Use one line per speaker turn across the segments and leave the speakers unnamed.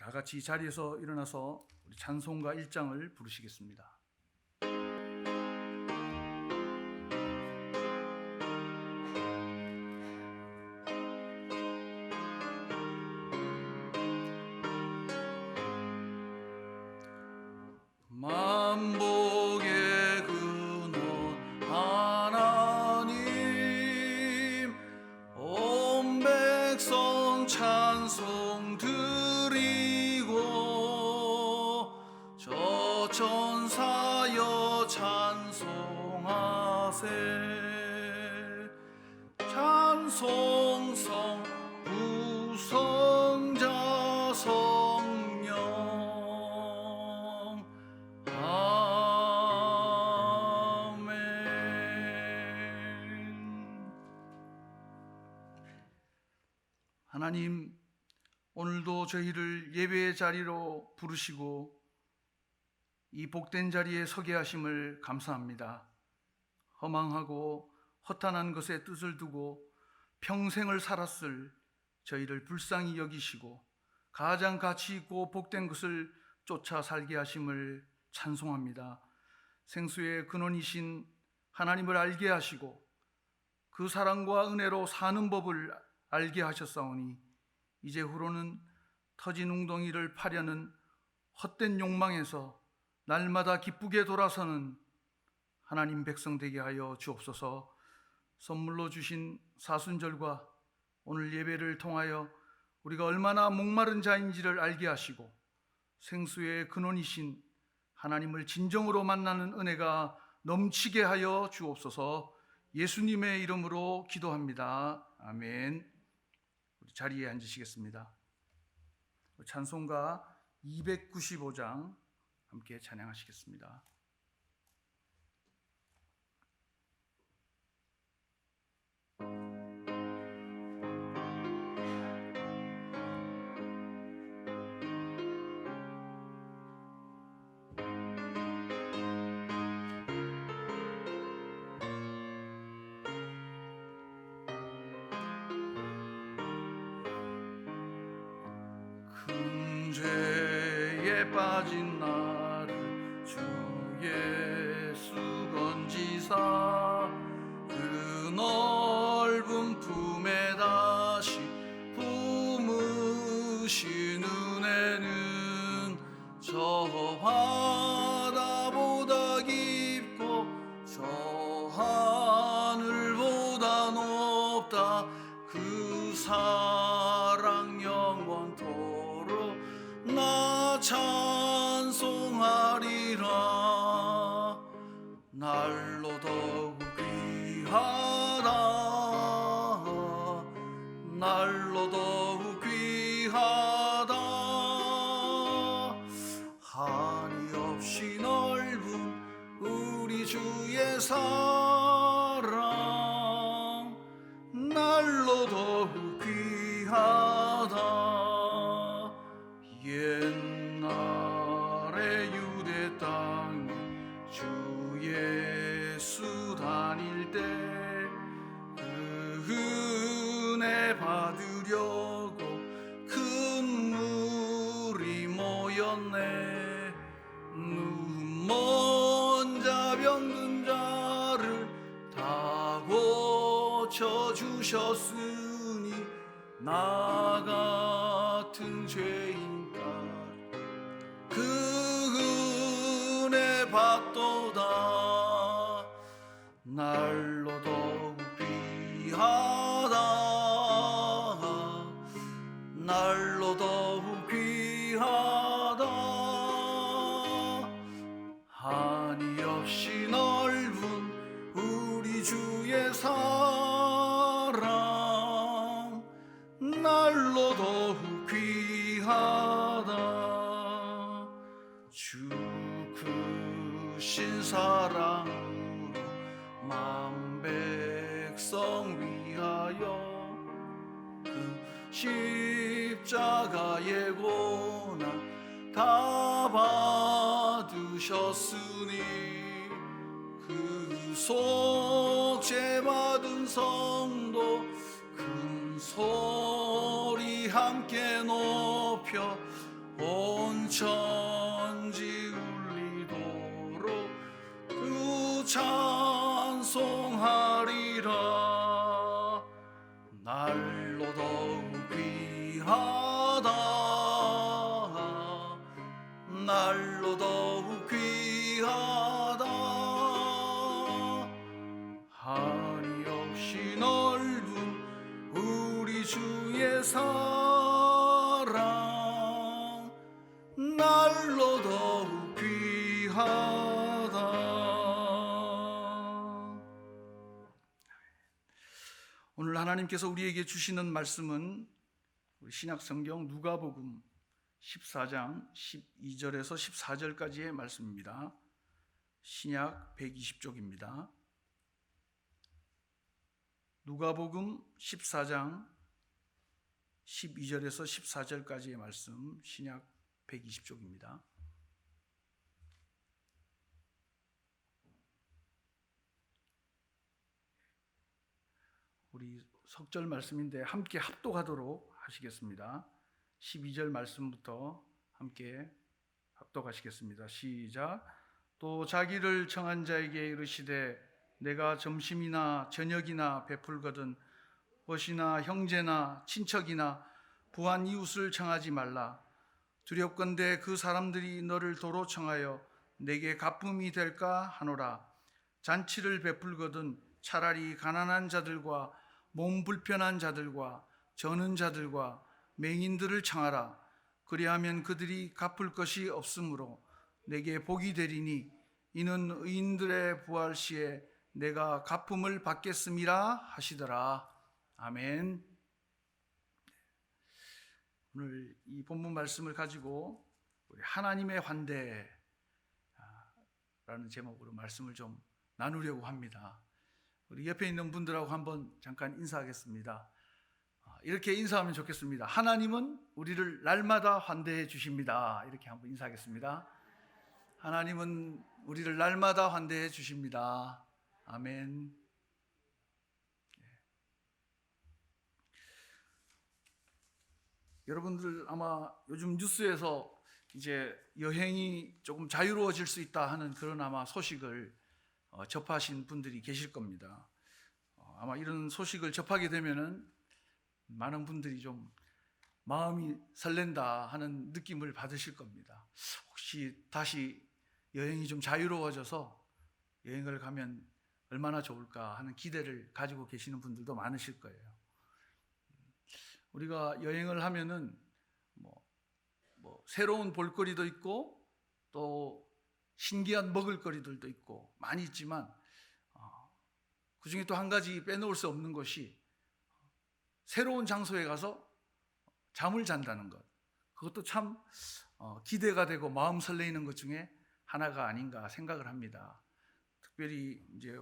다 같이 이 자리에서 일어나서 우리 찬송가 1장을 부르시겠습니다. 만복의 근원 하나님, 온 백성 찬송 드리고 저 천사여 찬송하세. 찬송성 부성자 성령 하나님, 오늘도 저희를 예배의 자리로 부르시고 이 복된 자리에 서게 하심을 감사합니다. 허망하고 허탄한 것에 뜻을 두고 평생을 살았을 저희를 불쌍히 여기시고 가장 가치 있고 복된 것을 쫓아 살게 하심을 찬송합니다. 생수의 근원이신 하나님을 알게 하시고 그 사랑과 은혜로 사는 법을 알게 하셨사오니 이제후로는 터진 웅덩이를 파려는 헛된 욕망에서 날마다 기쁘게 돌아서는 하나님 백성 되게 하여 주옵소서. 선물로 주신 사순절과 오늘 예배를 통하여 우리가 얼마나 목마른 자인지를 알게 하시고 생수의 근원이신 하나님을 진정으로 만나는 은혜가 넘치게 하여 주옵소서. 예수님의 이름으로 기도합니다. 아멘. 우리 자리에 앉으시겠습니다. 찬송가 295장 함께 찬양하시겠습니다. 큰 죄에 빠진 나를 주 예수 건지사 그 넓은 품에 다시 품으신 은혜는 저 바다보다 깊고 저 하늘보다 높다. 그 사랑 영원토록 나 찬송하리라. 날로 더욱 귀하다. 날로 더욱 귀하다. 한이 없이 넓은 우리 주의 사랑 날로 더욱 귀하다. 옛날에 유대 땅에 주 예수 다닐 때 그 은혜 받으려고 큰 물이 모였네. 눈먼 자 병든 자를 다 고쳐주셨으니 나 같은 죄인가 그 은혜 받도다. 날로 더욱 귀하다. 날로 더욱 귀하다. 한이 없이 넓은 우리 주의 사랑 날로 더욱 귀하다. 주 크신 사랑으로 만 백성 위하여 그 십자가의 고난 다 받으셨으니 그 속죄 받은 성도 큰 소리 함께 높여 온 천지 울리도록 주 찬송하리라. 날로 더욱 귀하다, 날로 더욱 귀하다. 한이 없이 넓은 우리 주의 사랑, 날로 더욱 귀하다. 오늘 하나님께서 우리에게 주시는 말씀은 우리 신약성경 누가복음 14장 12절에서 14절까지의 말씀입니다. 신약 120쪽입니다. 누가복음 14장 12절에서 14절까지의 말씀, 신약 120쪽입니다. 우리 석절 말씀인데 함께 합독하도록 하시겠습니다. 12절 말씀부터 함께 합독하시겠습니다. 시작. 또 자기를 청한 자에게 이르시되 내가 점심이나 저녁이나 베풀거든 벗이나 형제나 친척이나 부한 이웃을 청하지 말라. 두렵건대 그 사람들이 너를 도로 청하여 내게 갚음이 될까 하노라. 잔치를 베풀거든 차라리 가난한 자들과 몸 불편한 자들과 저는 자들과 맹인들을 청하라. 그리하면 그들이 갚을 것이 없으므로 내게 복이 되리니 이는 의인들의 부활 시에 내가 갚음을 받겠음이라 하시더라. 아멘. 오늘 이 본문 말씀을 가지고 우리 하나님의 환대라는 제목으로 말씀을 좀 나누려고 합니다. 우리 옆에 있는 분들하고 한번 잠깐 인사하겠습니다. 이렇게 인사하면 좋겠습니다. 하나님은 우리를 날마다 환대해 주십니다. 이렇게 한번 인사하겠습니다. 하나님은 우리를 날마다 환대해 주십니다. 아멘. 여러분들 아마 요즘 뉴스에서 이제 여행이 조금 자유로워질 수 있다 하는 그런 아마 소식을 접하신 분들이 계실 겁니다. 아마 이런 소식을 접하게 되면은 많은 분들이 좀 마음이 설렌다 하는 느낌을 받으실 겁니다. 혹시 다시 여행이 좀 자유로워져서 여행을 가면 얼마나 좋을까 하는 기대를 가지고 계시는 분들도 많으실 거예요. 우리가 여행을 하면은 새로운 볼거리도 있고 또 신기한 먹을거리들도 있고 많이 있지만 그 중에 또 한 가지 빼놓을 수 없는 것이 새로운 장소에 가서 잠을 잔다는 것. 그것도 참 기대가 되고 마음 설레이는 것 중에 하나가 아닌가 생각을 합니다. 특별히 이제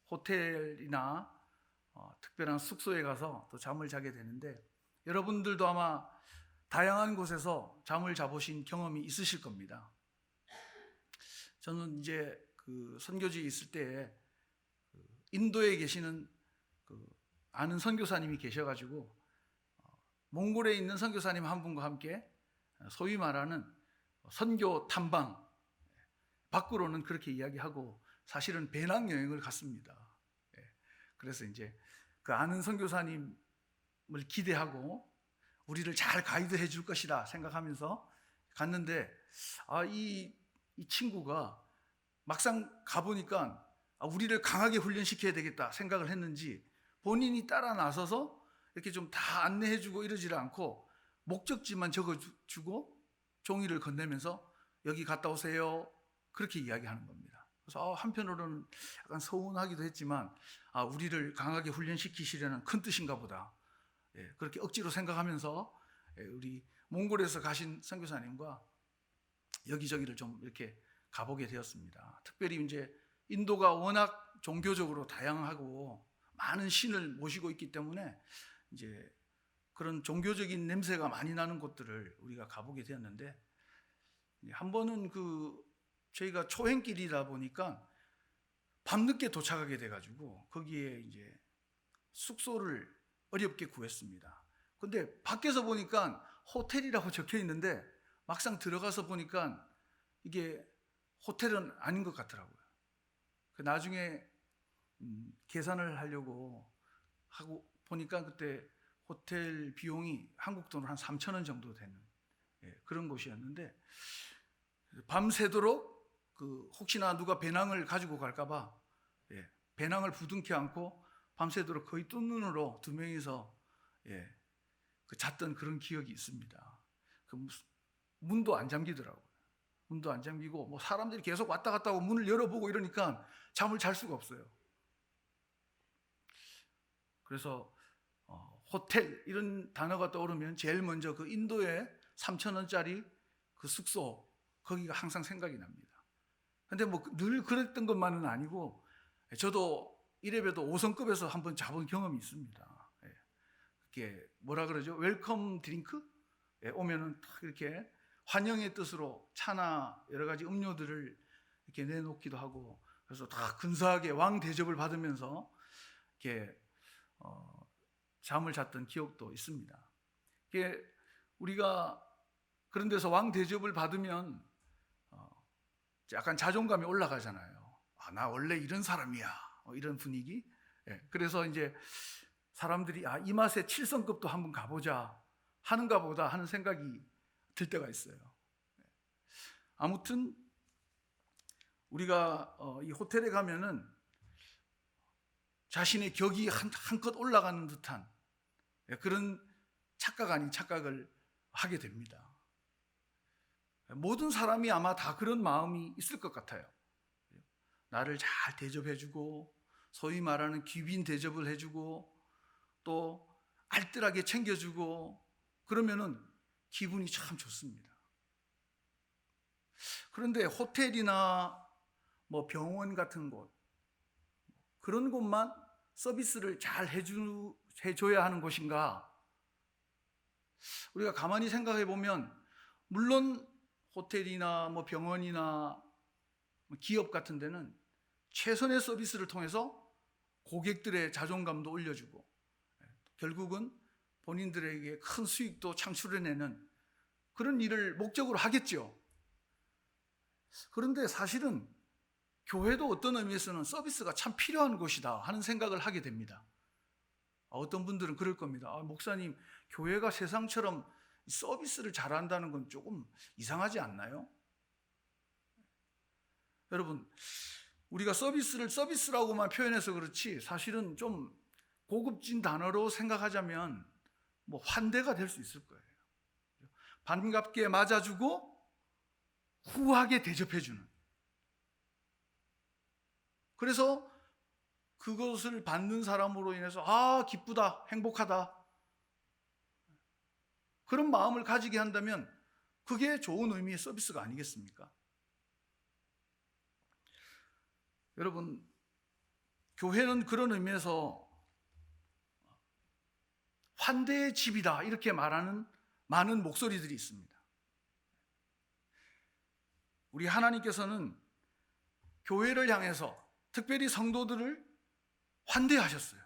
호텔이나 특별한 숙소에 가서 또 잠을 자게 되는데 여러분들도 아마 다양한 곳에서 잠을 자보신 경험이 있으실 겁니다. 저는 이제 그 선교지에 있을 때 인도에 계시는 아는 선교사님이 계셔가지고 몽골에 있는 선교사님 한 분과 함께 소위 말하는 선교 탐방, 밖으로는 그렇게 이야기하고 사실은 배낭여행을 갔습니다. 그래서 이제 그 아는 선교사님을 기대하고 우리를 잘 가이드해 줄 것이다 생각하면서 갔는데 이 친구가 막상 가보니까 우리를 강하게 훈련시켜야 되겠다 생각을 했는지 본인이 따라 나서서 이렇게 좀 다 안내해주고 이러지를 않고 목적지만 적어주고 종이를 건네면서 여기 갔다 오세요 그렇게 이야기하는 겁니다. 그래서 한편으로는 약간 서운하기도 했지만 우리를 강하게 훈련시키시려는 큰 뜻인가 보다. 그렇게 억지로 생각하면서 우리 몽골에서 가신 선교사님과 여기저기를 좀 이렇게 가보게 되었습니다. 특별히 이제 인도가 워낙 종교적으로 다양하고 많은 신을 모시고 있기 때문에 이제 그런 종교적인 냄새가 많이 나는 곳들을 우리가 가보게 되었는데 한 번은 저희가 초행길이다 보니까 밤늦게 도착하게 돼가지고 거기에 이제 숙소를 어렵게 구했습니다. 근데 밖에서 보니까 호텔이라고 적혀 있는데 막상 들어가서 보니까 이게 호텔은 아닌 것 같더라고요. 나중에 계산을 하려고 하고 보니까 그때 호텔 비용이 한국 돈으로 한 3,000원 정도 되는 그런 곳이었는데, 밤새도록 혹시나 누가 배낭을 가지고 갈까봐 배낭을 부둥켜 안고 밤새도록 거의 뜬 눈으로 두 명이서 잤던 그런 기억이 있습니다. 문도 안 잠기더라고요. 문도 안 잠기고 뭐 사람들이 계속 왔다 갔다 하고 문을 열어보고 이러니까 잠을 잘 수가 없어요. 그래서 호텔 이런 단어가 떠오르면 제일 먼저 그 인도의 3,000원짜리 그 숙소, 거기가 항상 생각이 납니다. 근데 뭐 늘 그랬던 것만은 아니고, 저도 이래봬도 5성급에서 한번 자본 경험이 있습니다. 그게 뭐라 그러죠? 웰컴 드링크? 오면은 딱 이렇게 환영의 뜻으로 차나 여러 가지 음료들을 이렇게 내놓기도 하고, 그래서 다 근사하게 왕 대접을 받으면서 이렇게 잠을 잤던 기억도 있습니다. 이게 우리가 그런 데서 왕 대접을 받으면 약간 자존감이 올라가잖아요. 나 원래 이런 사람이야. 이런 분위기. 그래서 이제 사람들이 이 맛에 7성급도 한번 가보자 하는가 보다 하는 생각이 들 때가 있어요. 아무튼 우리가 이 호텔에 가면은 자신의 격이 한껏 올라가는 듯한 그런 착각 아닌 착각을 하게 됩니다. 모든 사람이 아마 다 그런 마음이 있을 것 같아요. 나를 잘 대접해주고, 소위 말하는 귀빈 대접을 해주고, 또 알뜰하게 챙겨주고, 그러면은 기분이 참 좋습니다. 그런데 호텔이나 뭐 병원 같은 곳, 그런 곳만 서비스를 잘 해줘야 하는 곳인가? 우리가 가만히 생각해 보면, 물론 호텔이나 뭐 병원이나 기업 같은 데는 최선의 서비스를 통해서 고객들의 자존감도 올려주고, 결국은 본인들에게 큰 수익도 창출해내는 그런 일을 목적으로 하겠죠. 그런데 사실은 교회도 어떤 의미에서는 서비스가 참 필요한 곳이다 하는 생각을 하게 됩니다. 어떤 분들은 그럴 겁니다. 목사님, 교회가 세상처럼 서비스를 잘한다는 건 조금 이상하지 않나요? 여러분, 우리가 서비스를 서비스라고만 표현해서 그렇지, 사실은 좀 고급진 단어로 생각하자면 뭐 환대가 될 수 있을 거예요. 반갑게 맞아주고 후하게 대접해주는. 그래서 그것을 받는 사람으로 인해서 기쁘다, 행복하다, 그런 마음을 가지게 한다면 그게 좋은 의미의 서비스가 아니겠습니까? 여러분, 교회는 그런 의미에서 환대의 집이다 이렇게 말하는 많은 목소리들이 있습니다. 우리 하나님께서는 교회를 향해서 특별히 성도들을 환대하셨어요.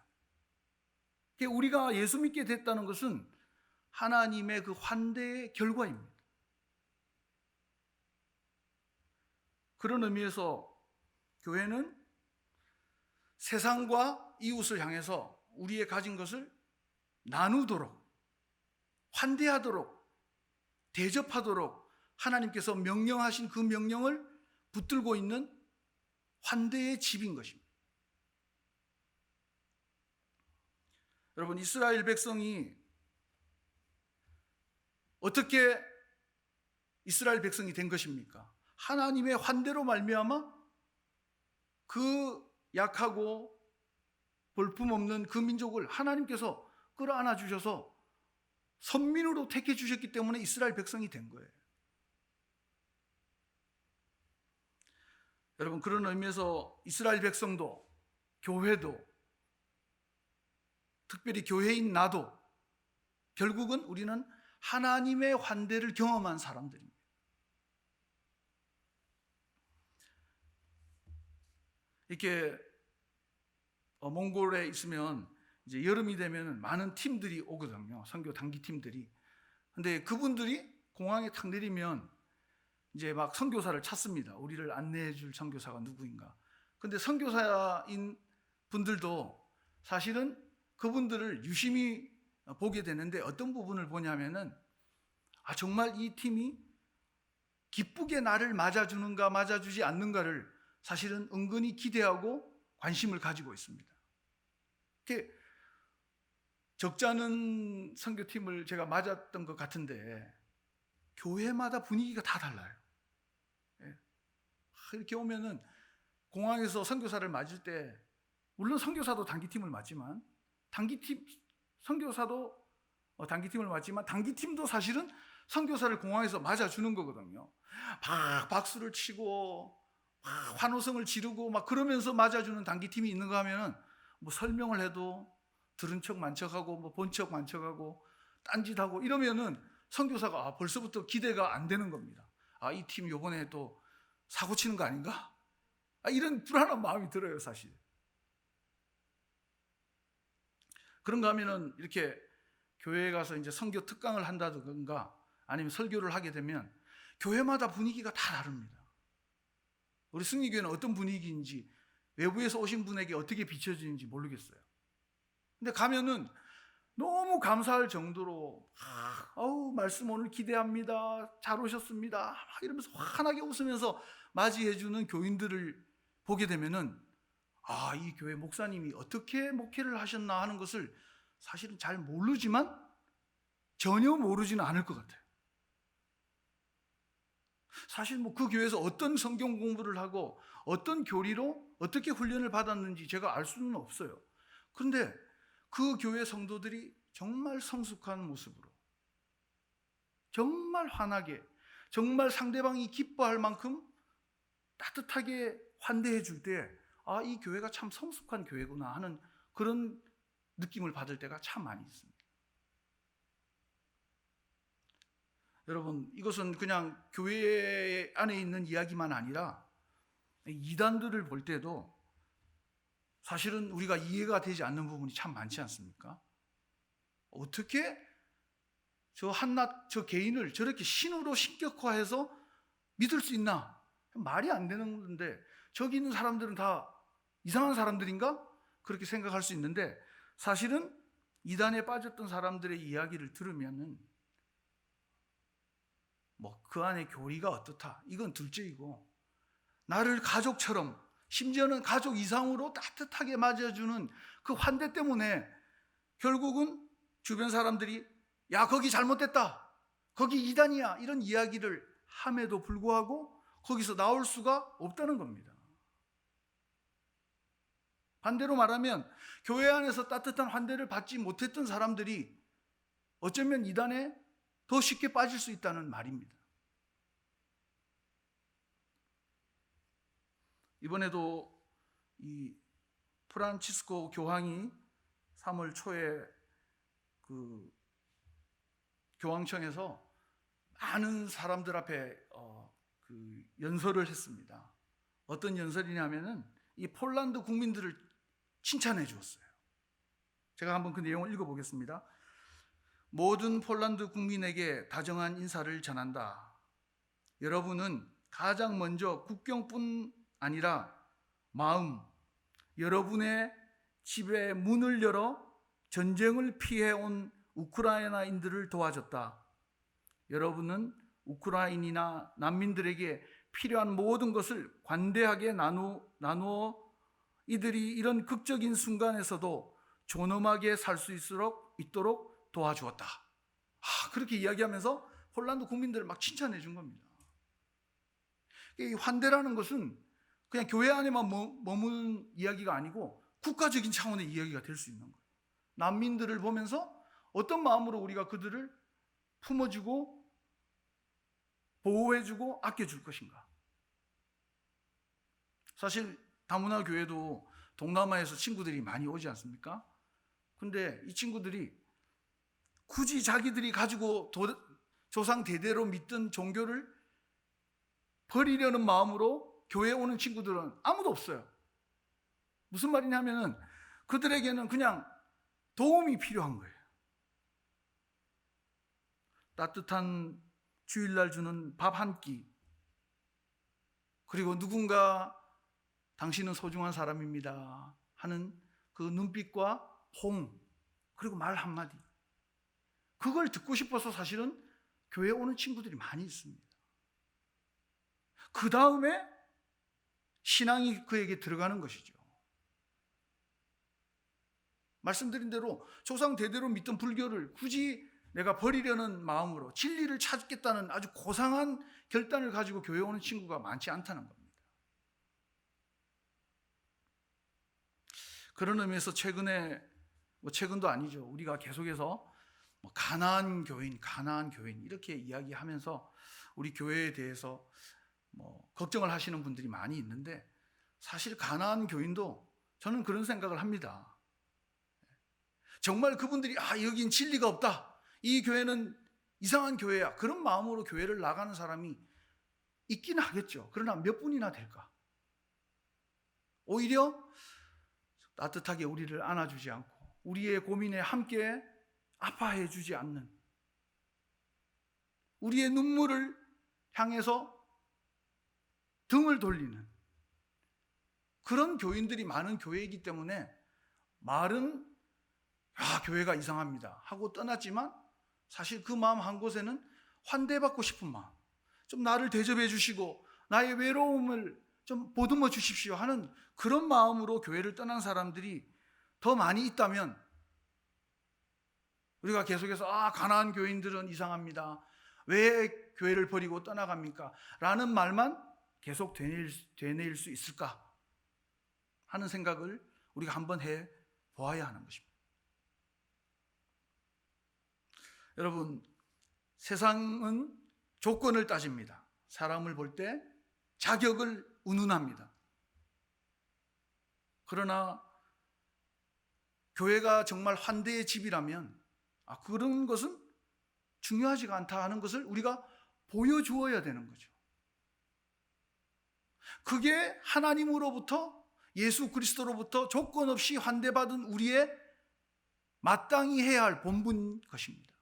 우리가 예수 믿게 됐다는 것은 하나님의 그 환대의 결과입니다. 그런 의미에서 교회는 세상과 이웃을 향해서 우리의 가진 것을 나누도록, 환대하도록, 대접하도록 하나님께서 명령하신 그 명령을 붙들고 있는 환대의 집인 것입니다. 여러분, 이스라엘 백성이 어떻게 이스라엘 백성이 된 것입니까? 하나님의 환대로 말미암아 그 약하고 볼품없는 그 민족을 하나님께서 끌어안아 주셔서 선민으로 택해 주셨기 때문에 이스라엘 백성이 된 거예요. 여러분, 그런 의미에서 이스라엘 백성도, 교회도, 특별히 교회인 나도 결국은 우리는 하나님의 환대를 경험한 사람들입니다. 이렇게 몽골에 있으면 이제 여름이 되면 많은 팀들이 오거든요. 선교 단기 팀들이. 근데 그분들이 공항에 탁 내리면 이제 막 선교사를 찾습니다. 우리를 안내해 줄 선교사가 누구인가. 근데 선교사인 분들도 사실은 그분들을 유심히 보게 되는데 어떤 부분을 보냐면은 정말 이 팀이 기쁘게 나를 맞아주는가 맞아주지 않는가를 사실은 은근히 기대하고 관심을 가지고 있습니다. 이렇게 적지 않은 선교팀을 제가 맞았던 것 같은데 교회마다 분위기가 다 달라요. 이렇게 오면은 공항에서 선교사를 맞을 때 물론 선교사도 단기팀을 맞지만 선교사도 단기팀을 맞지만 단기팀도 사실은 선교사를 공항에서 맞아주는 거거든요. 막 박수를 치고 막 환호성을 지르고 막 그러면서 맞아주는 단기팀이 있는가 하면은 뭐 설명을 해도 들은 척 만척하고 뭐 본 척 만척하고 딴짓하고 이러면은 선교사가 벌써부터 기대가 안 되는 겁니다. 이 팀 요번에 또 사고 치는 거 아닌가? 이런 불안한 마음이 들어요, 사실. 그런가 하면은 이렇게 교회에 가서 이제 선교 특강을 한다든가 아니면 설교를 하게 되면 교회마다 분위기가 다 다릅니다. 우리 승리교회는 어떤 분위기인지 외부에서 오신 분에게 어떻게 비춰지는지 모르겠어요. 근데 가면은 너무 감사할 정도로 말씀 오늘 기대합니다. 잘 오셨습니다. 이러면서 환하게 웃으면서 맞이해주는 교인들을 보게 되면은 이 교회 목사님이 어떻게 목회를 하셨나 하는 것을 사실은 잘 모르지만 전혀 모르지는 않을 것 같아요. 사실 뭐 그 교회에서 어떤 성경 공부를 하고 어떤 교리로 어떻게 훈련을 받았는지 제가 알 수는 없어요. 그런데 그 교회 성도들이 정말 성숙한 모습으로 정말 환하게 정말 상대방이 기뻐할 만큼 따뜻하게 환대해 줄 때 이 교회가 참 성숙한 교회구나 하는 그런 느낌을 받을 때가 참 많이 있습니다. 여러분, 이것은 그냥 교회 안에 있는 이야기만 아니라 이단들을 볼 때도 사실은 우리가 이해가 되지 않는 부분이 참 많지 않습니까? 어떻게 저 한낱 저 개인을 저렇게 신으로 신격화해서 믿을 수 있나? 말이 안 되는 건데 저기 있는 사람들은 다 이상한 사람들인가? 그렇게 생각할 수 있는데 사실은 이단에 빠졌던 사람들의 이야기를 들으면은 뭐 그 안에 교리가 어떻다 이건 둘째이고 나를 가족처럼 심지어는 가족 이상으로 따뜻하게 맞아주는 그 환대 때문에 결국은 주변 사람들이 야 거기 잘못됐다 거기 이단이야 이런 이야기를 함에도 불구하고 거기서 나올 수가 없다는 겁니다. 반대로 말하면 교회 안에서 따뜻한 환대를 받지 못했던 사람들이 어쩌면 이단에 더 쉽게 빠질 수 있다는 말입니다. 이번에도 이 프란치스코 교황이 3월 초에 그 교황청에서 많은 사람들 앞에 그 연설을 했습니다. 어떤 연설이냐면은 이 폴란드 국민들을 칭찬해 주었어요. 제가 한번 그 내용을 읽어보겠습니다. 모든 폴란드 국민에게 다정한 인사를 전한다. 여러분은 가장 먼저 국경뿐 아니라 마음, 여러분의 집에 문을 열어 전쟁을 피해 온 우크라이나인들을 도와줬다. 여러분은 우크라이나 난민들에게 필요한 모든 것을 관대하게 나누어 이들이 이런 극적인 순간에서도 존엄하게 살 수 있도록 도와주었다. 그렇게 이야기하면서 폴란드 국민들을 막 칭찬해 준 겁니다. 이 환대라는 것은 그냥 교회 안에만 머무는 이야기가 아니고 국가적인 차원의 이야기가 될 수 있는 거예요. 난민들을 보면서 어떤 마음으로 우리가 그들을 품어주고 보호해주고 아껴줄 것인가. 사실 다문화 교회도 동남아에서 친구들이 많이 오지 않습니까? 근데 이 친구들이 굳이 자기들이 가지고 조상 대대로 믿던 종교를 버리려는 마음으로 교회에 오는 친구들은 아무도 없어요. 무슨 말이냐면은 그들에게는 그냥 도움이 필요한 거예요. 따뜻한 주일날 주는 밥 한 끼, 그리고 누군가 당신은 소중한 사람입니다 하는 그 눈빛과 호응, 그리고 말 한마디, 그걸 듣고 싶어서 사실은 교회에 오는 친구들이 많이 있습니다. 그 다음에 신앙이 그에게 들어가는 것이죠. 말씀드린 대로 조상 대대로 믿던 불교를 굳이 내가 버리려는 마음으로 진리를 찾겠다는 아주 고상한 결단을 가지고 교회에 오는 친구가 많지 않다는 겁니다. 그런 의미에서 최근도 아니죠. 우리가 계속해서 가나안 교인 이렇게 이야기하면서 우리 교회에 대해서 걱정을 하시는 분들이 많이 있는데, 사실 가나안 교인도 저는 그런 생각을 합니다. 정말 그분들이 여긴 진리가 없다, 이 교회는 이상한 교회야, 그런 마음으로 교회를 나가는 사람이 있긴 하겠죠. 그러나 몇 분이나 될까? 오히려 따뜻하게 우리를 안아주지 않고 우리의 고민에 함께 아파해 주지 않는, 우리의 눈물을 향해서 등을 돌리는 그런 교인들이 많은 교회이기 때문에 말은 교회가 이상합니다 하고 떠났지만, 사실 그 마음 한 곳에는 환대받고 싶은 마음, 좀 나를 대접해 주시고 나의 외로움을 좀 보듬어 주십시오 하는 그런 마음으로 교회를 떠난 사람들이 더 많이 있다면, 우리가 계속해서 가나안 교인들은 이상합니다, 왜 교회를 버리고 떠나갑니까? 라는 말만 계속 되뇌일 수 있을까 하는 생각을 우리가 한번 해 보아야 하는 것입니다. 여러분, 세상은 조건을 따집니다. 사람을 볼 때 자격을 운운합니다. 그러나 교회가 정말 환대의 집이라면 그런 것은 중요하지가 않다 하는 것을 우리가 보여주어야 되는 거죠. 그게 하나님으로부터, 예수 그리스도로부터 조건 없이 환대받은 우리의 마땅히 해야 할 본분 것입니다.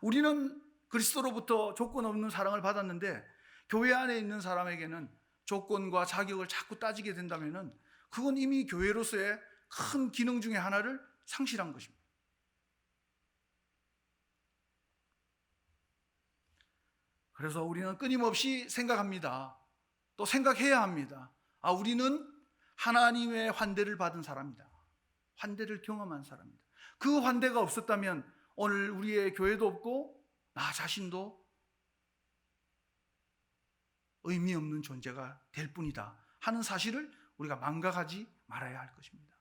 우리는 그리스도로부터 조건 없는 사랑을 받았는데 교회 안에 있는 사람에게는 조건과 자격을 자꾸 따지게 된다면 그건 이미 교회로서의 큰 기능 중에 하나를 상실한 것입니다. 그래서 우리는 끊임없이 생각합니다. 또 생각해야 합니다. 우리는 하나님의 환대를 받은 사람이다. 환대를 경험한 사람이다. 그 환대가 없었다면 오늘 우리의 교회도 없고 나 자신도 의미 없는 존재가 될 뿐이다 하는 사실을 우리가 망각하지 말아야 할 것입니다.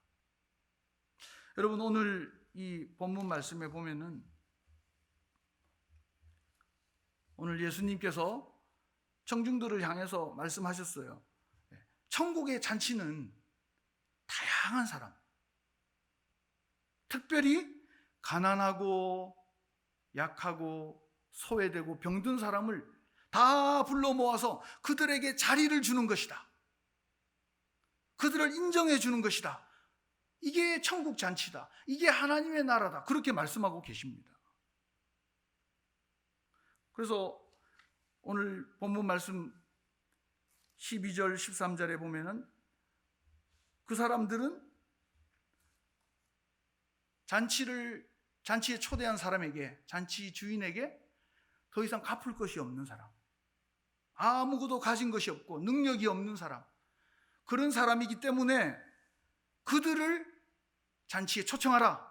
여러분, 오늘 이 본문 말씀에 보면은 오늘 예수님께서 청중들을 향해서 말씀하셨어요. 천국의 잔치는 다양한 사람, 특별히 가난하고 약하고 소외되고 병든 사람을 다 불러 모아서 그들에게 자리를 주는 것이다. 그들을 인정해 주는 것이다. 이게 천국 잔치다. 이게 하나님의 나라다. 그렇게 말씀하고 계십니다. 그래서 오늘 본문 말씀 12절 13절에 보면은 그 사람들은 잔치에 초대한 사람에게, 잔치 주인에게 더 이상 갚을 것이 없는 사람, 아무것도 가진 것이 없고 능력이 없는 사람, 그런 사람이기 때문에 그들을 잔치에 초청하라.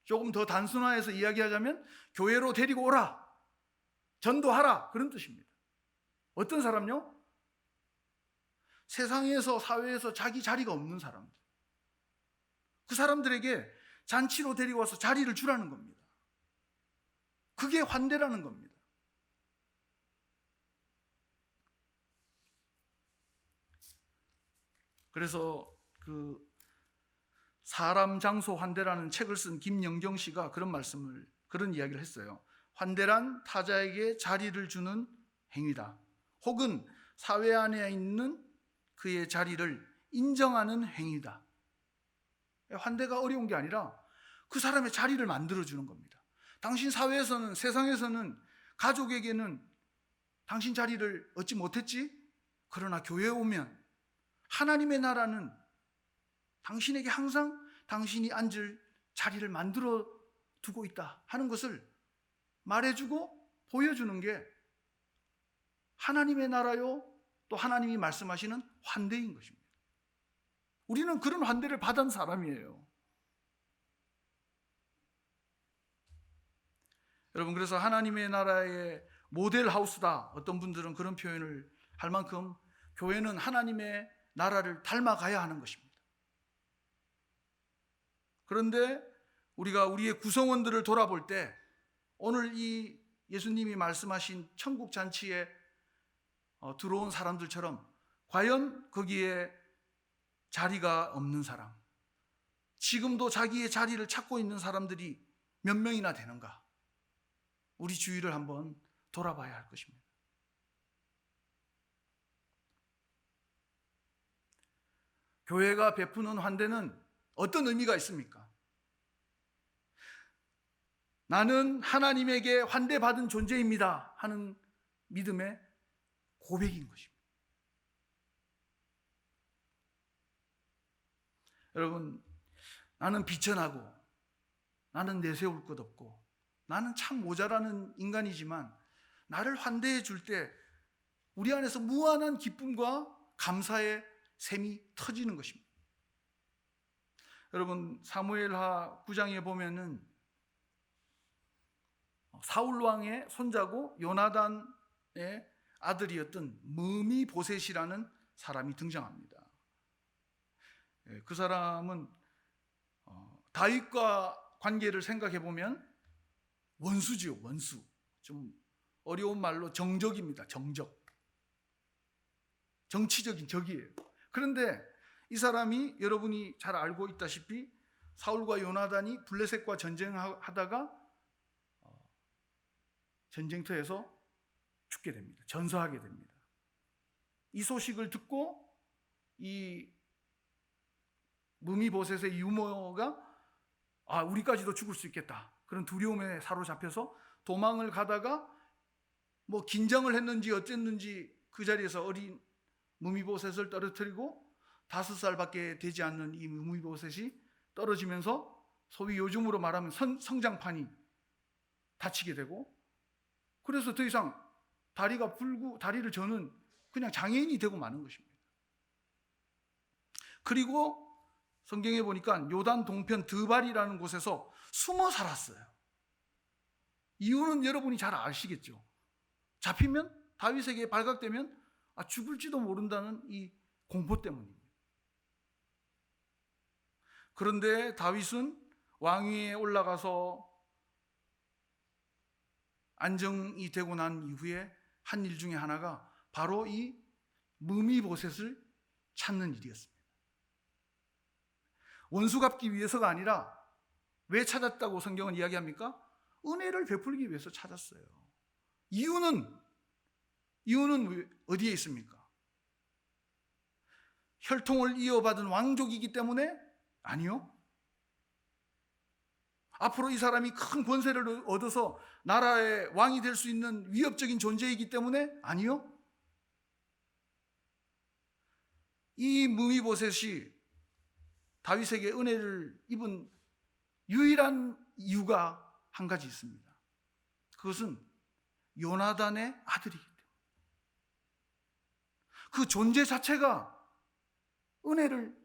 조금 더 단순화해서 이야기하자면 교회로 데리고 오라, 전도하라, 그런 뜻입니다. 어떤 사람요? 세상에서, 사회에서 자기 자리가 없는 사람들, 그 사람들에게 잔치로 데리고 와서 자리를 주라는 겁니다. 그게 환대라는 겁니다. 그래서 그 사람 장소 환대라는 책을 쓴 김영경 씨가 그런 이야기를 했어요. 환대란 타자에게 자리를 주는 행위다. 혹은 사회 안에 있는 그의 자리를 인정하는 행위다. 환대가 어려운 게 아니라 그 사람의 자리를 만들어주는 겁니다. 당신 사회에서는, 세상에서는, 가족에게는 당신 자리를 얻지 못했지? 그러나 교회에 오면 하나님의 나라는 당신에게 항상 당신이 앉을 자리를 만들어 두고 있다 하는 것을 말해주고 보여주는 게 하나님의 나라요, 또 하나님이 말씀하시는 환대인 것입니다. 우리는 그런 환대를 받은 사람이에요. 여러분, 그래서 하나님의 나라의 모델 하우스다, 어떤 분들은 그런 표현을 할 만큼 교회는 하나님의 나라를 닮아가야 하는 것입니다. 그런데 우리가 우리의 구성원들을 돌아볼 때 오늘 이 예수님이 말씀하신 천국 잔치에 들어온 사람들처럼 과연 거기에 자리가 없는 사람, 지금도 자기의 자리를 찾고 있는 사람들이 몇 명이나 되는가? 우리 주위를 한번 돌아봐야 할 것입니다. 교회가 베푸는 환대는 어떤 의미가 있습니까? 나는 하나님에게 환대받은 존재입니다 하는 믿음의 고백인 것입니다. 여러분, 나는 비천하고 나는 내세울 것 없고 나는 참 모자라는 인간이지만 나를 환대해 줄 때 우리 안에서 무한한 기쁨과 감사의 샘이 터지는 것입니다. 여러분, 사무엘하 9장에 보면은 사울 왕의 손자고 요나단의 아들이었던 무미보셋이라는 사람이 등장합니다. 그 사람은 다윗과 관계를 생각해 보면 원수지요, 원수. 좀 어려운 말로 정적입니다. 정적. 정치적인 적이에요. 그런데 이 사람이 여러분이 잘 알고 있다시피 사울과 요나단이 블레셋과 전쟁하다가 전쟁터에서 죽게 됩니다. 전사하게 됩니다. 이 소식을 듣고 이 무미보셋의 유모가 우리까지도 죽을 수 있겠다, 그런 두려움에 사로잡혀서 도망을 가다가 뭐 긴장을 했는지 어쨌는지 그 자리에서 어린 무미보셋을 떨어뜨리고 5살밖에 되지 않는 이 무미보셋이 떨어지면서 소위 요즘으로 말하면 성장판이 다치게 되고, 그래서 더 이상 다리가 불고 다리를 저는 그냥 장애인이 되고 마는 것입니다. 그리고 성경에 보니까 요단 동편 드발이라는 곳에서 숨어 살았어요. 이유는 여러분이 잘 아시겠죠. 잡히면, 다윗에게 발각되면 죽을지도 모른다는 이 공포 때문입니다. 그런데 다윗은 왕위에 올라가서 안정이 되고 난 이후에 한 일 중에 하나가 바로 이 무미보셋을 찾는 일이었습니다. 원수 갚기 위해서가 아니라 왜 찾았다고 성경은 이야기합니까? 은혜를 베풀기 위해서 찾았어요. 이유는 어디에 있습니까? 혈통을 이어받은 왕족이기 때문에? 아니요. 앞으로 이 사람이 큰 권세를 얻어서 나라의 왕이 될 수 있는 위협적인 존재이기 때문에? 아니요. 이 무미보셋이 다윗에게 은혜를 입은 유일한 이유가 한 가지 있습니다. 그것은 요나단의 아들이기 때문에. 그 존재 자체가 은혜를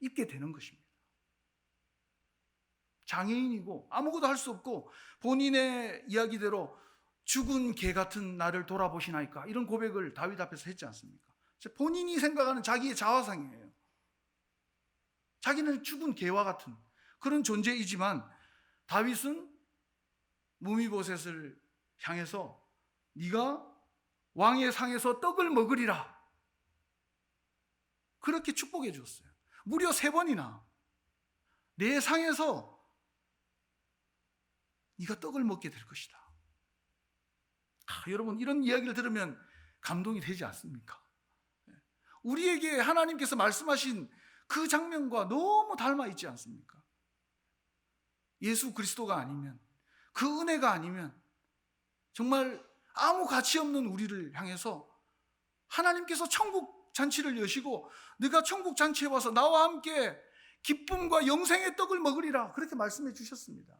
입게 되는 것입니다. 장애인이고 아무것도 할 수 없고 본인의 이야기대로 죽은 개 같은 나를 돌아보시나이까, 이런 고백을 다윗 앞에서 했지 않습니까? 본인이 생각하는 자기의 자화상이에요. 자기는 죽은 개와 같은 그런 존재이지만 다윗은 무미보셋을 향해서 네가 왕의 상에서 떡을 먹으리라, 그렇게 축복해 주었어요. 무려 3번이나 내 상에서 네가 떡을 먹게 될 것이다. 여러분, 이런 이야기를 들으면 감동이 되지 않습니까? 우리에게 하나님께서 말씀하신 그 장면과 너무 닮아 있지 않습니까? 예수 그리스도가 아니면, 그 은혜가 아니면 정말 아무 가치 없는 우리를 향해서 하나님께서 천국 잔치를 여시고 네가 천국 잔치에 와서 나와 함께 기쁨과 영생의 떡을 먹으리라 그렇게 말씀해 주셨습니다.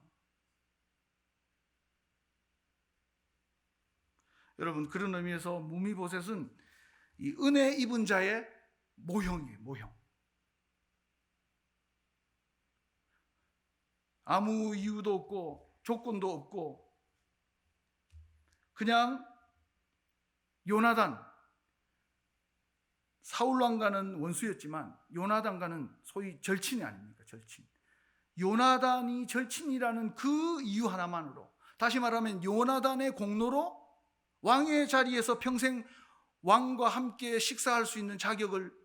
여러분, 그런 의미에서 무미보셋은 이 은혜 입은 자의 모형이에요. 모형. 아무 이유도 없고 조건도 없고 그냥 요나단, 사울왕과는 원수였지만 요나단과는 소위 절친이 아닙니까? 절친. 요나단이 절친이라는 그 이유 하나만으로, 다시 말하면 요나단의 공로로 왕의 자리에서 평생 왕과 함께 식사할 수 있는 자격을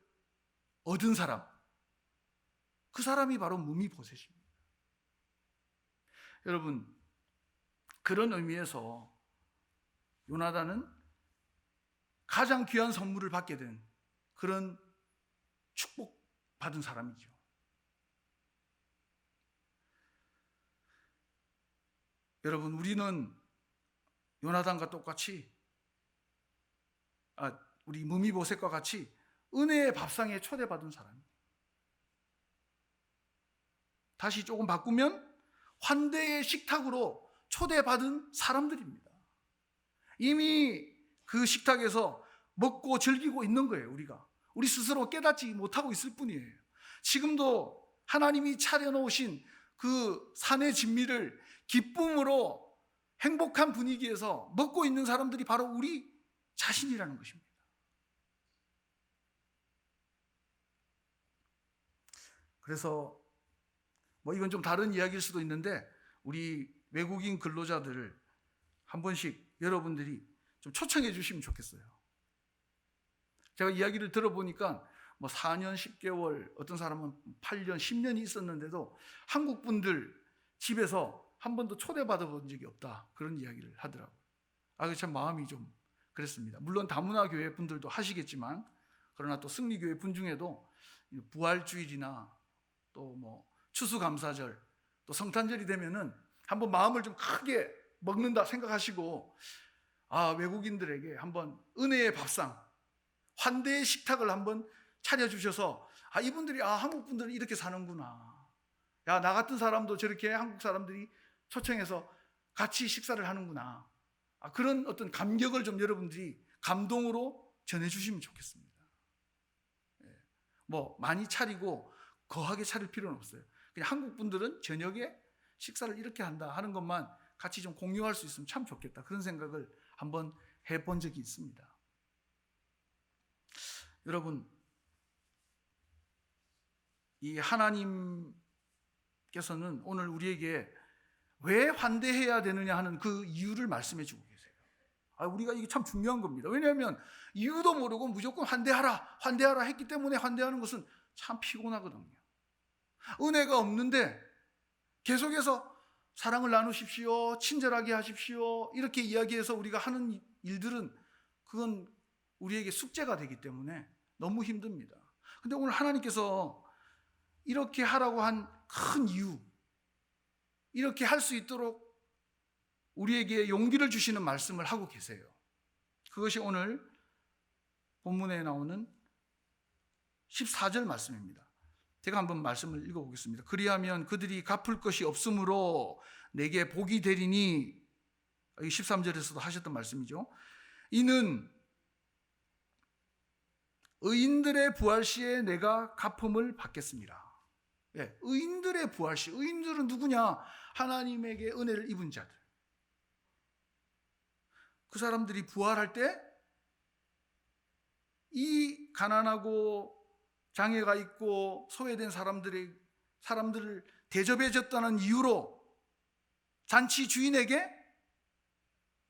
얻은 사람, 그 사람이 바로 무미보셋입니다. 여러분, 그런 의미에서 요나단은 가장 귀한 선물을 받게 된 그런 축복받은 사람이죠. 여러분, 우리는 요나단과 똑같이 우리 무미보셋과 같이 은혜의 밥상에 초대받은 사람입니다. 다시 조금 바꾸면 환대의 식탁으로 초대받은 사람들입니다. 이미 그 식탁에서 먹고 즐기고 있는 거예요. 우리 스스로 깨닫지 못하고 있을 뿐이에요. 지금도 하나님이 차려놓으신 그 산의 진미를 기쁨으로 행복한 분위기에서 먹고 있는 사람들이 바로 우리 자신이라는 것입니다. 그래서 이건 좀 다른 이야기일 수도 있는데 우리 외국인 근로자들을 한 번씩 여러분들이 좀 초청해 주시면 좋겠어요. 제가 이야기를 들어보니까 4년 10개월, 어떤 사람은 8년 10년이 있었는데도 한국 분들 집에서 한 번도 초대받아 본 적이 없다, 그런 이야기를 하더라고요. 참 마음이 좀 그랬습니다. 물론 다문화 교회 분들도 하시겠지만, 그러나 또 승리교회 분 중에도 부활주일이나 또 추수감사절, 또 성탄절이 되면은 한번 마음을 좀 크게 먹는다 생각하시고 외국인들에게 한번 은혜의 밥상, 환대의 식탁을 한번 차려주셔서 이분들이 한국 분들은 이렇게 사는구나, 나 같은 사람도 저렇게 한국 사람들이 초청해서 같이 식사를 하는구나, 그런 어떤 감격을 좀 여러분들이 감동으로 전해주시면 좋겠습니다. 많이 차리고 거하게 차릴 필요는 없어요. 그냥 한국 분들은 저녁에 식사를 이렇게 한다 하는 것만 같이 좀 공유할 수 있으면 참 좋겠다, 그런 생각을 한번 해본 적이 있습니다. 여러분, 이 하나님께서는 오늘 우리에게 왜 환대해야 되느냐 하는 그 이유를 말씀해 주고 계세요. 우리가 이게 참 중요한 겁니다. 왜냐하면 이유도 모르고 무조건 환대하라 했기 때문에 환대하는 것은 참 피곤하거든요. 은혜가 없는데 계속해서 사랑을 나누십시오, 친절하게 하십시오, 이렇게 이야기해서 우리가 하는 일들은 그건 우리에게 숙제가 되기 때문에 너무 힘듭니다. 근데 오늘 하나님께서 이렇게 하라고 한 큰 이유, 이렇게 할 수 있도록 우리에게 용기를 주시는 말씀을 하고 계세요. 그것이 오늘 본문에 나오는 14절 말씀입니다. 제가 한번 말씀을 읽어보겠습니다. 그리하면 그들이 갚을 것이 없으므로 내게 복이 되리니, 13절에서도 하셨던 말씀이죠. 이는 의인들의 부활시에 내가 갚음을 받겠습니다. 의인들의 부활시, 의인들은 누구냐? 하나님에게 은혜를 입은 자들. 그 사람들이 부활할 때 이 가난하고 장애가 있고 소외된 사람들을 대접해줬다는 이유로 잔치 주인에게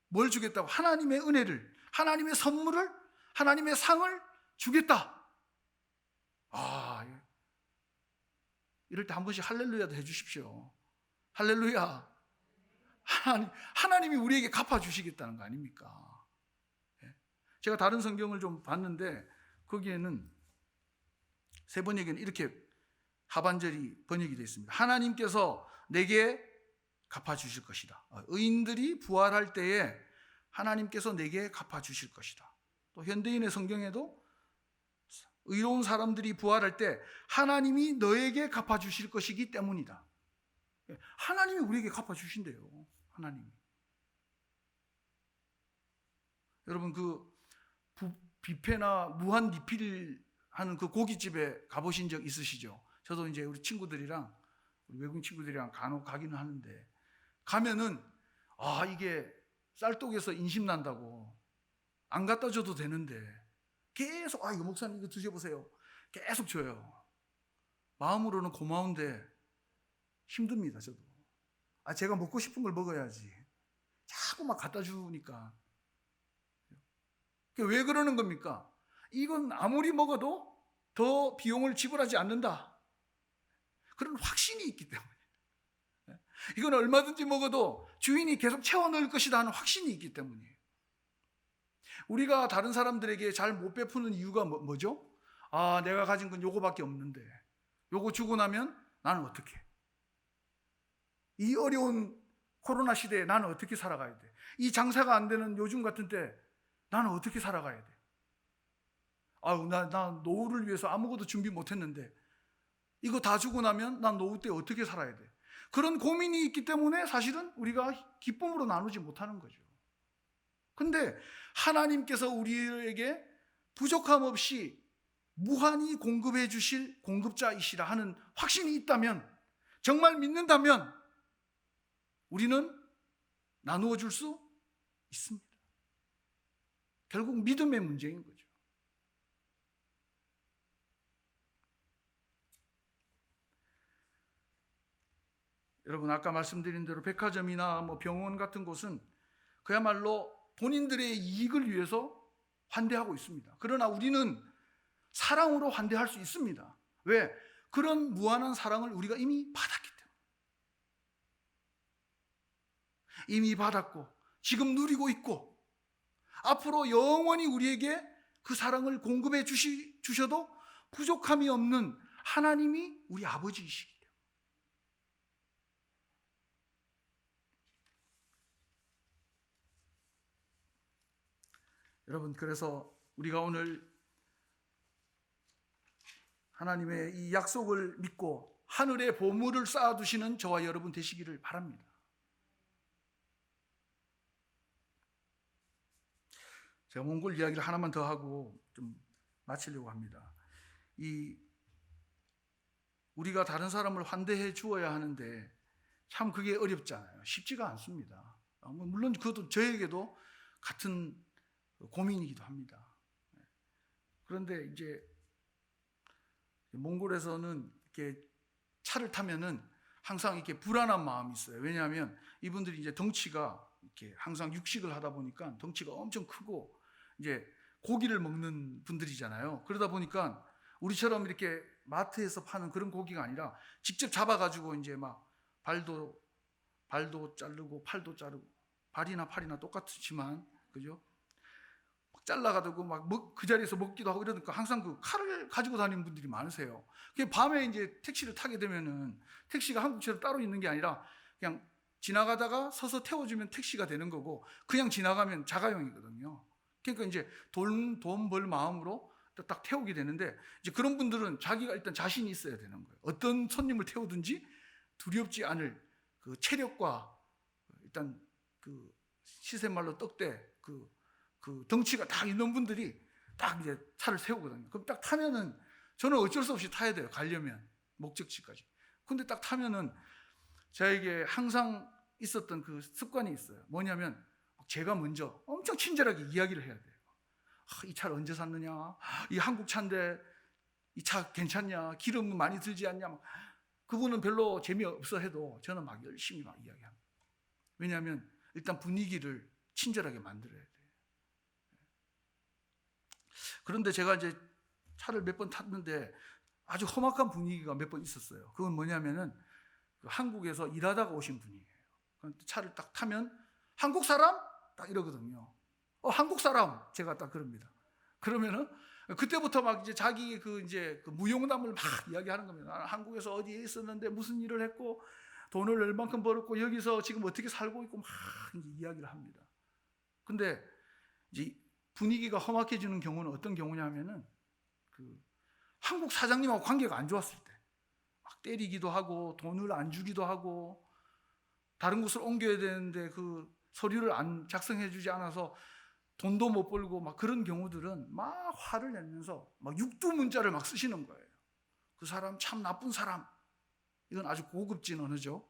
뭘 주겠다고? 하나님의 은혜를, 하나님의 선물을, 하나님의 상을 주겠다. 이럴 때 한 번씩 할렐루야도 해주십시오. 할렐루야. 하나님이 우리에게 갚아주시겠다는 거 아닙니까? 제가 다른 성경을 좀 봤는데 거기에는 세 번역에는 이렇게 하반절이 번역이 되어 있습니다. 하나님께서 내게 갚아주실 것이다. 의인들이 부활할 때에 하나님께서 내게 갚아주실 것이다. 또 현대인의 성경에도 의로운 사람들이 부활할 때 하나님이 너에게 갚아주실 것이기 때문이다. 하나님이 우리에게 갚아주신대요. 하나님이. 여러분 뷔페나 무한 리필 하는 그 고깃집에 가보신 적 있으시죠? 저도 이제 우리 친구들이랑 외국인 친구들이랑 간혹 가기는 하는데 가면은 이게 쌀독에서 인심 난다고 안 갖다 줘도 되는데 계속 이거 목사님 이거 드셔보세요. 계속 줘요. 마음으로는 고마운데 힘듭니다. 저도. 제가 먹고 싶은 걸 먹어야지. 자꾸 막 갖다 주니까. 왜 그러는 겁니까? 이건 아무리 먹어도 더 비용을 지불하지 않는다. 그런 확신이 있기 때문에. 이건 얼마든지 먹어도 주인이 계속 채워 넣을 것이다 하는 확신이 있기 때문이에요. 우리가 다른 사람들에게 잘 못 베푸는 이유가 뭐죠? 내가 가진 건 요거밖에 없는데 요거 주고 나면 나는 어떻게? 이 어려운 코로나 시대에 나는 어떻게 살아가야 돼? 이 장사가 안 되는 요즘 같은 때 나는 어떻게 살아가야 돼? 나 노후를 위해서 아무것도 준비 못 했는데 이거 다 주고 나면 난 노후 때 어떻게 살아야 돼? 그런 고민이 있기 때문에 사실은 우리가 기쁨으로 나누지 못하는 거죠. 근데 하나님께서 우리에게 부족함 없이 무한히 공급해 주실 공급자이시라 하는 확신이 있다면, 정말 믿는다면 우리는 나누어 줄 수 있습니다. 결국 믿음의 문제인 거죠. 여러분, 아까 말씀드린 대로 백화점이나 병원 같은 곳은 그야말로 본인들의 이익을 위해서 환대하고 있습니다. 그러나 우리는 사랑으로 환대할 수 있습니다. 왜? 그런 무한한 사랑을 우리가 이미 받았기 때문에. 이미 받았고 지금 누리고 있고 앞으로 영원히 우리에게 그 사랑을 공급해 주셔도 부족함이 없는 하나님이 우리 아버지이시기 때문에. 여러분, 그래서 우리가 오늘 하나님의 이 약속을 믿고 하늘에 보물을 쌓아두시는 저와 여러분 되시기를 바랍니다. 제가 몽골 이야기를 하나만 더 하고 좀 마치려고 합니다. 우리가 다른 사람을 환대해 주어야 하는데 참 그게 어렵잖아요. 쉽지가 않습니다. 물론 그것도 저에게도 같은 고민이기도 합니다. 그런데 이제 몽골에서는 이렇게 차를 타면은 항상 이렇게 불안한 마음이 있어요. 왜냐하면 이분들이 이제 덩치가 이렇게 항상 육식을 하다 보니까 덩치가 엄청 크고 이제 고기를 먹는 분들이잖아요. 그러다 보니까 우리처럼 이렇게 마트에서 파는 그런 고기가 아니라 직접 잡아가지고 이제 막 발도 자르고 팔도 자르고 발이나 팔이나 똑같지만 그죠? 막 잘라가지고 막 그 자리에서 먹기도 하고 이러니까 항상 그 칼을 가지고 다니는 분들이 많으세요. 밤에 이제 택시를 타게 되면은 택시가 한국처럼 따로 있는 게 아니라 그냥 지나가다가 서서 태워주면 택시가 되는 거고 그냥 지나가면 자가용이거든요. 그러니까 이제 돈 벌 마음으로 딱 태우게 되는데 이제 그런 분들은 자기가 일단 자신이 있어야 되는 거예요. 어떤 손님을 태우든지 두렵지 않을 그 체력과 일단 그 시세말로 떡대 그 덩치가 딱 있는 분들이 딱 이제 차를 세우거든요. 그럼 딱 타면은 저는 어쩔 수 없이 타야 돼요. 가려면 목적지까지. 근데 딱 타면은 저에게 항상 있었던 그 습관이 있어요. 뭐냐면 제가 먼저 엄청 친절하게 이야기를 해야 돼요. 이 차를 언제 샀느냐? 이 한국 차인데 이 차 괜찮냐? 기름은 많이 들지 않냐? 그분은 별로 재미없어 해도 저는 막 열심히 막 이야기합니다. 왜냐하면 일단 분위기를 친절하게 만들어야 돼요. 그런데 제가 이제 차를 몇 번 탔는데 아주 험악한 분위기가 몇 번 있었어요. 그건 뭐냐면은 한국에서 일하다가 오신 분이에요. 차를 딱 타면 한국 사람? 딱 이러거든요. 한국 사람 제가 딱 그럽니다. 그러면은 그때부터 막 이제 자기 그 무용담을 막 이야기하는 겁니다. 나는 한국에서 어디에 있었는데 무슨 일을 했고 돈을 얼만큼 벌었고 여기서 지금 어떻게 살고 있고 막 이야기를 합니다. 근데 이제 분위기가 험악해지는 경우는 어떤 경우냐면은 한국 사장님하고 관계가 안 좋았을 때 막 때리기도 하고 돈을 안 주기도 하고 다른 곳을 옮겨야 되는데 그 서류를 안 작성해 주지 않아서 돈도 못 벌고 막 그런 경우들은 막 화를 내면서 막 육두문자를 막 쓰시는 거예요. 그 사람 참 나쁜 사람. 이건 아주 고급진 언어죠.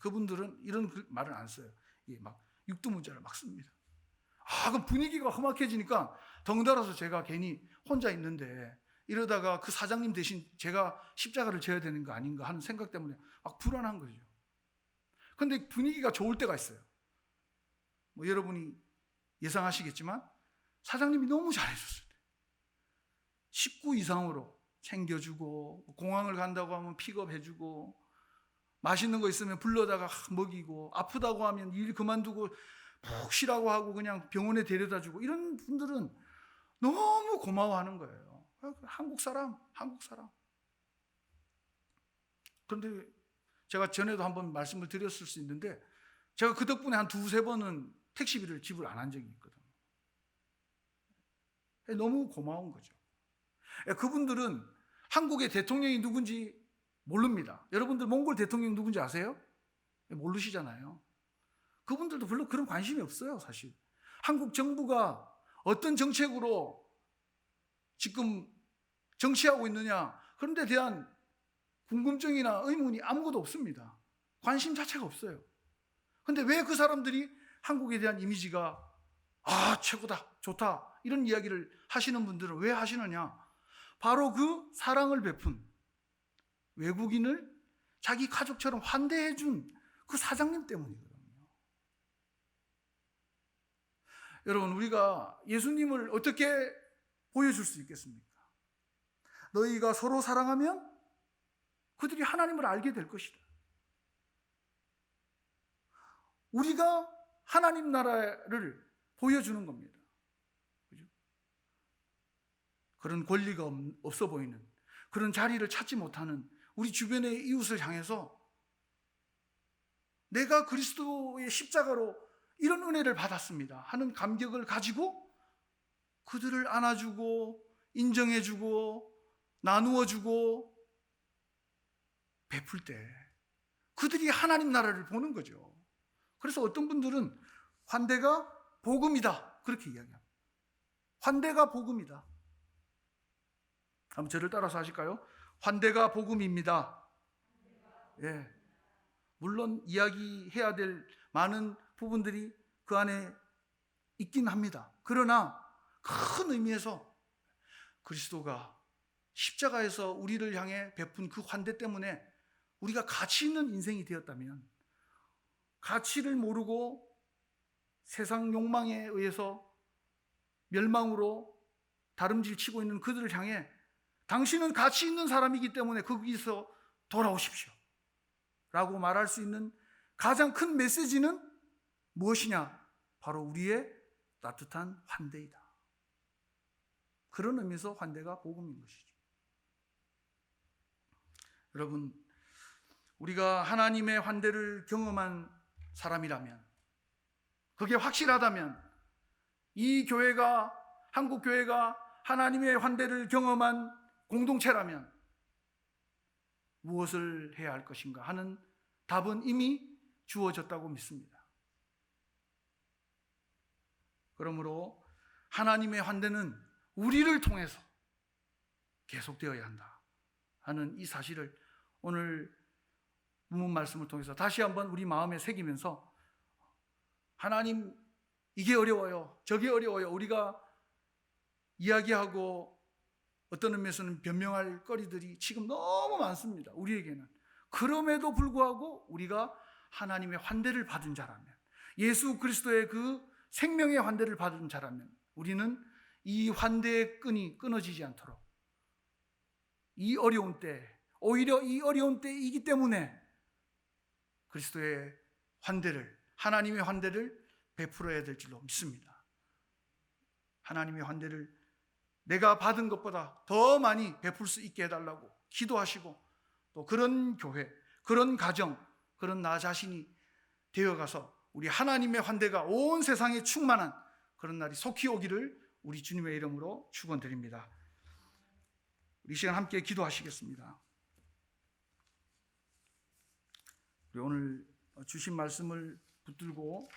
그분들은 이런 말을 안 써요. 막 육두문자를 막 씁니다. 그럼 분위기가 험악해지니까 덩달아서 제가 괜히 혼자 있는데 이러다가 그 사장님 대신 제가 십자가를 져야 되는 거 아닌가 하는 생각 때문에 막 불안한 거죠. 근데 분위기가 좋을 때가 있어요. 여러분이 예상하시겠지만 사장님이 너무 잘해줬어요. 식구 이상으로 챙겨주고 공항을 간다고 하면 픽업해주고 맛있는 거 있으면 불러다가 먹이고 아프다고 하면 일 그만두고 푹 쉬라고 하고 그냥 병원에 데려다주고 이런 분들은 너무 고마워하는 거예요. 한국 사람. 그런데 제가 전에도 한번 말씀을 드렸을 수 있는데 제가 그 덕분에 한 두세 번은 택시비를 지불 안 한 적이 있거든요. 너무 고마운 거죠. 그분들은 한국의 대통령이 누군지 모릅니다. 여러분들 몽골 대통령 누군지 아세요? 모르시잖아요. 그분들도 별로 그런 관심이 없어요, 사실. 한국 정부가 어떤 정책으로 지금 정치하고 있느냐 그런 데 대한 궁금증이나 의문이 아무것도 없습니다. 관심 자체가 없어요. 그런데 왜 그 사람들이 한국에 대한 이미지가 최고다, 좋다 이런 이야기를 하시는 분들은 왜 하시느냐? 바로 그 사랑을 베푼 외국인을 자기 가족처럼 환대해 준 그 사장님 때문이거든요. 여러분, 우리가 예수님을 어떻게 보여줄 수 있겠습니까? 너희가 서로 사랑하면 그들이 하나님을 알게 될 것이다. 우리가 하나님 나라를 보여주는 겁니다. 그죠? 그런 권리가 없어 보이는, 그런 자리를 찾지 못하는 우리 주변의 이웃을 향해서 내가 그리스도의 십자가로 이런 은혜를 받았습니다 하는 감격을 가지고 그들을 안아주고 인정해주고 나누어주고 베풀 때 그들이 하나님 나라를 보는 거죠. 그래서 어떤 분들은 환대가 복음이다 그렇게 이야기합니다. 환대가 복음이다. 한번 저를 따라서 하실까요? 환대가 복음입니다. 예. 물론 이야기해야 될 많은 부분들이 그 안에 있긴 합니다. 그러나 큰 의미에서 그리스도가 십자가에서 우리를 향해 베푼 그 환대 때문에 우리가 가치 있는 인생이 되었다면, 가치를 모르고 세상 욕망에 의해서 멸망으로 다름질 치고 있는 그들을 향해 당신은 가치 있는 사람이기 때문에 거기서 돌아오십시오 라고 말할 수 있는 가장 큰 메시지는 무엇이냐? 바로 우리의 따뜻한 환대이다. 그런 의미에서 환대가 복음인 것이죠. 여러분, 우리가 하나님의 환대를 경험한 사람이라면, 그게 확실하다면, 이 교회가, 한국 교회가 하나님의 환대를 경험한 공동체라면 무엇을 해야 할 것인가 하는 답은 이미 주어졌다고 믿습니다. 그러므로 하나님의 환대는 우리를 통해서 계속되어야 한다 하는 이 사실을 오늘 본문 말씀을 통해서 다시 한번 우리 마음에 새기면서, 하나님 이게 어려워요, 저게 어려워요, 우리가 이야기하고 어떤 의미에서는 변명할 거리들이 지금 너무 많습니다. 우리에게는. 그럼에도 불구하고 우리가 하나님의 환대를 받은 자라면, 예수 그리스도의 그 생명의 환대를 받은 자라면, 우리는 이 환대의 끈이 끊어지지 않도록 이 어려운 때, 오히려 이 어려운 때이기 때문에 그리스도의 환대를, 하나님의 환대를 베풀어야 될 줄로 믿습니다. 하나님의 환대를 내가 받은 것보다 더 많이 베풀 수 있게 해달라고 기도하시고, 또 그런 교회, 그런 가정, 그런 나 자신이 되어가서 우리 하나님의 환대가 온 세상에 충만한 그런 날이 속히 오기를 우리 주님의 이름으로 축원드립니다. 이 시간 함께 기도하시겠습니다. 우리 오늘 주신 말씀을 붙들고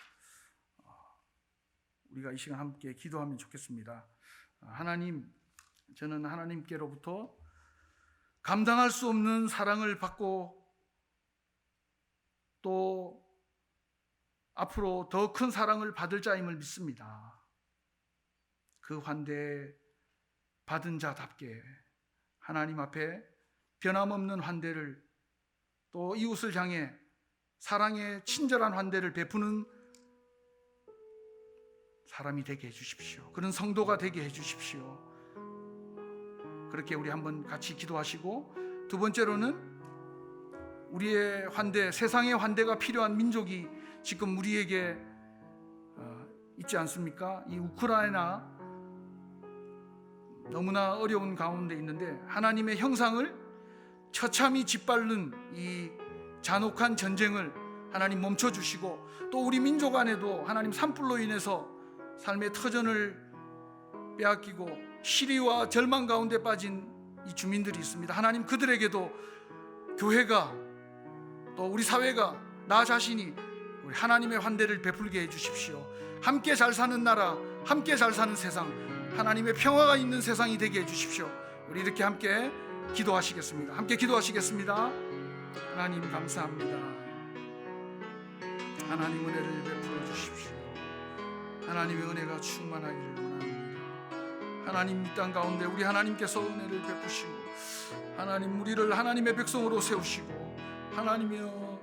우리가 이 시간 함께 기도하면 좋겠습니다. 하나님, 저는 하나님께로부터 감당할 수 없는 사랑을 받고 또 앞으로 더 큰 사랑을 받을 자임을 믿습니다. 그 환대 받은 자답게 하나님 앞에 변함없는 환대를, 또 이웃을 향해 사랑의 친절한 환대를 베푸는 사람이 되게 해주십시오. 그런 성도가 되게 해주십시오. 그렇게 우리 한번 같이 기도하시고, 두 번째로는 우리의 환대, 세상의 환대가 필요한 민족이 지금 우리에게 있지 않습니까? 이 우크라이나 너무나 어려운 가운데 있는데 하나님의 형상을 처참히 짓밟는 이 잔혹한 전쟁을 하나님 멈춰주시고, 또 우리 민족 안에도 하나님 산불로 인해서 삶의 터전을 빼앗기고 시리와 절망 가운데 빠진 이 주민들이 있습니다. 하나님, 그들에게도 교회가, 또 우리 사회가, 나 자신이 우리 하나님의 환대를 베풀게 해주십시오. 함께 잘 사는 나라, 함께 잘 사는 세상, 하나님의 평화가 있는 세상이 되게 해주십시오. 우리 이렇게 함께 기도하시겠습니다. 함께 기도하시겠습니다. 하나님, 감사합니다. 하나님, 은혜를 베풀어 주십시오. 하나님의 은혜가 충만하기를 원합니다. 하나님, 이 땅 가운데 우리 하나님께서 은혜를 베푸시고 하나님, 우리를 하나님의 백성으로 세우시고 하나님이여,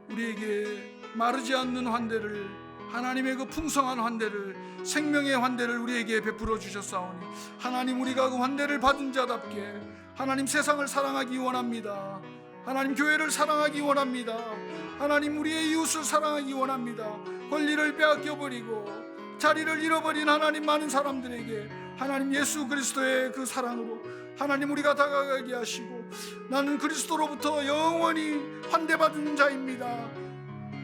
우리에게 마르지 않는 환대를, 하나님의 그 풍성한 환대를, 생명의 환대를 우리에게 베풀어 주셨사오니 하나님, 우리가 그 환대를 받은 자답게 하나님, 세상을 사랑하기 원합니다. 하나님, 교회를 사랑하기 원합니다. 하나님, 우리의 이웃을 사랑하기 원합니다. 권리를 빼앗겨버리고 자리를 잃어버린 하나님, 많은 사람들에게 하나님 예수 그리스도의 그 사랑으로 하나님 우리가 다가가게 하시고, 나는 그리스도로부터 영원히 환대받은 자입니다.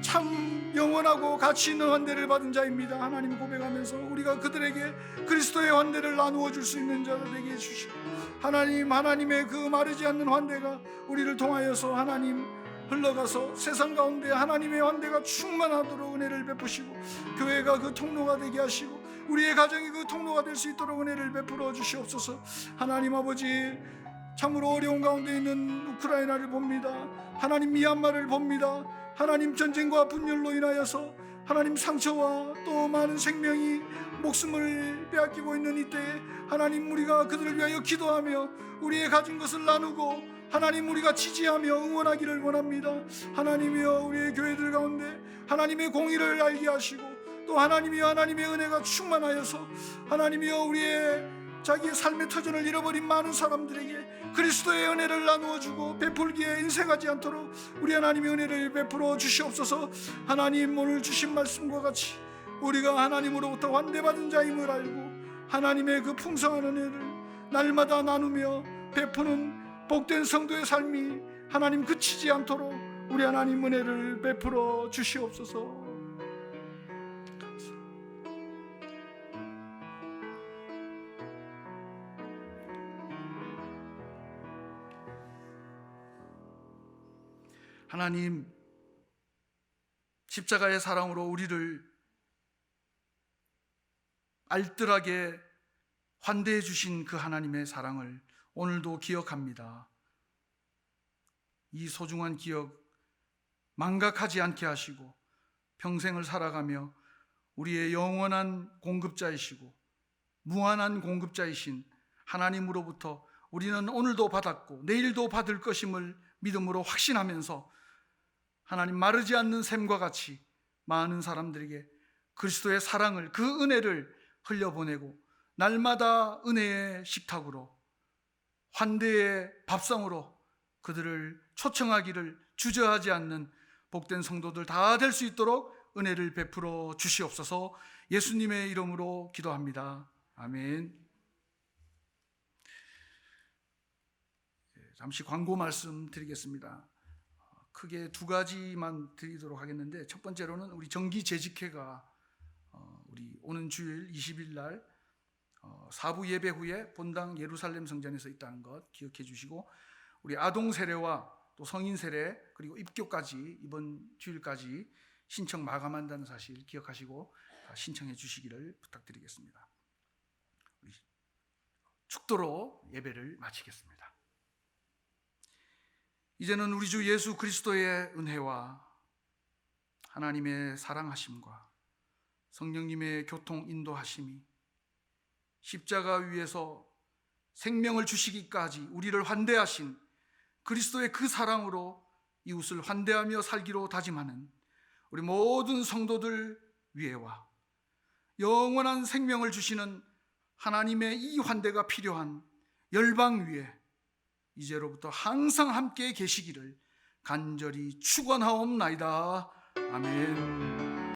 참 영원하고 가치 있는 환대를 받은 자입니다. 하나님 고백하면서 우리가 그들에게 그리스도의 환대를 나누어 줄 수 있는 자가 되게 해주시고, 하나님, 하나님의 그 마르지 않는 환대가 우리를 통하여서 하나님 흘러가서 세상 가운데 하나님의 환대가 충만하도록 은혜를 베푸시고, 교회가 그 통로가 되게 하시고 우리의 가정이 그 통로가 될 수 있도록 은혜를 베풀어 주시옵소서. 하나님 아버지, 참으로 어려운 가운데 있는 우크라이나를 봅니다. 하나님, 미얀마를 봅니다. 하나님, 전쟁과 분열로 인하여서 하나님 상처와 또 많은 생명이 목숨을 빼앗기고 있는 이때에 하나님, 우리가 그들을 위하여 기도하며 우리의 가진 것을 나누고 하나님, 우리가 지지하며 응원하기를 원합니다. 하나님이여, 우리의 교회들 가운데 하나님의 공의를 알게 하시고, 또 하나님이여, 하나님의 은혜가 충만하여서 하나님이여, 우리의 자기의 삶의 터전을 잃어버린 많은 사람들에게 그리스도의 은혜를 나누어주고 베풀기에 인색하지 않도록 우리 하나님의 은혜를 베풀어 주시옵소서. 하나님, 오늘 주신 말씀과 같이 우리가 하나님으로부터 환대받은 자임을 알고 하나님의 그 풍성한 은혜를 날마다 나누며 베푸는 복된 성도의 삶이 하나님 그치지 않도록 우리 하나님 은혜를 베풀어 주시옵소서. 하나님, 십자가의 사랑으로 우리를 알뜰하게 환대해 주신 그 하나님의 사랑을 오늘도 기억합니다. 이 소중한 기억 망각하지 않게 하시고 평생을 살아가며 우리의 영원한 공급자이시고 무한한 공급자이신 하나님으로부터 우리는 오늘도 받았고 내일도 받을 것임을 믿음으로 확신하면서 하나님, 마르지 않는 샘과 같이 많은 사람들에게 그리스도의 사랑을, 그 은혜를 흘려보내고 날마다 은혜의 식탁으로, 환대의 밥상으로 그들을 초청하기를 주저하지 않는 복된 성도들 다 될 수 있도록 은혜를 베풀어 주시옵소서. 예수님의 이름으로 기도합니다. 아멘. 잠시 광고 말씀 드리겠습니다. 크게 두 가지만 드리도록 하겠는데, 첫 번째로는 우리 정기 재직회가 우리 오는 주일 20일 날 사부 예배 후에 본당 예루살렘 성전에서 있다는 것 기억해 주시고, 우리 아동 세례와 또 성인 세례 그리고 입교까지 이번 주일까지 신청 마감한다는 사실 기억하시고 신청해 주시기를 부탁드리겠습니다. 우리 축도로 예배를 마치겠습니다. 이제는 우리 주 예수 그리스도의 은혜와 하나님의 사랑하심과 성령님의 교통 인도하심이, 십자가 위에서 생명을 주시기까지 우리를 환대하신 그리스도의 그 사랑으로 이웃을 환대하며 살기로 다짐하는 우리 모든 성도들 위에와 영원한 생명을 주시는 하나님의 이 환대가 필요한 열방 위에 이제로부터 항상 함께 계시기를 간절히 축원하옵나이다. 아멘.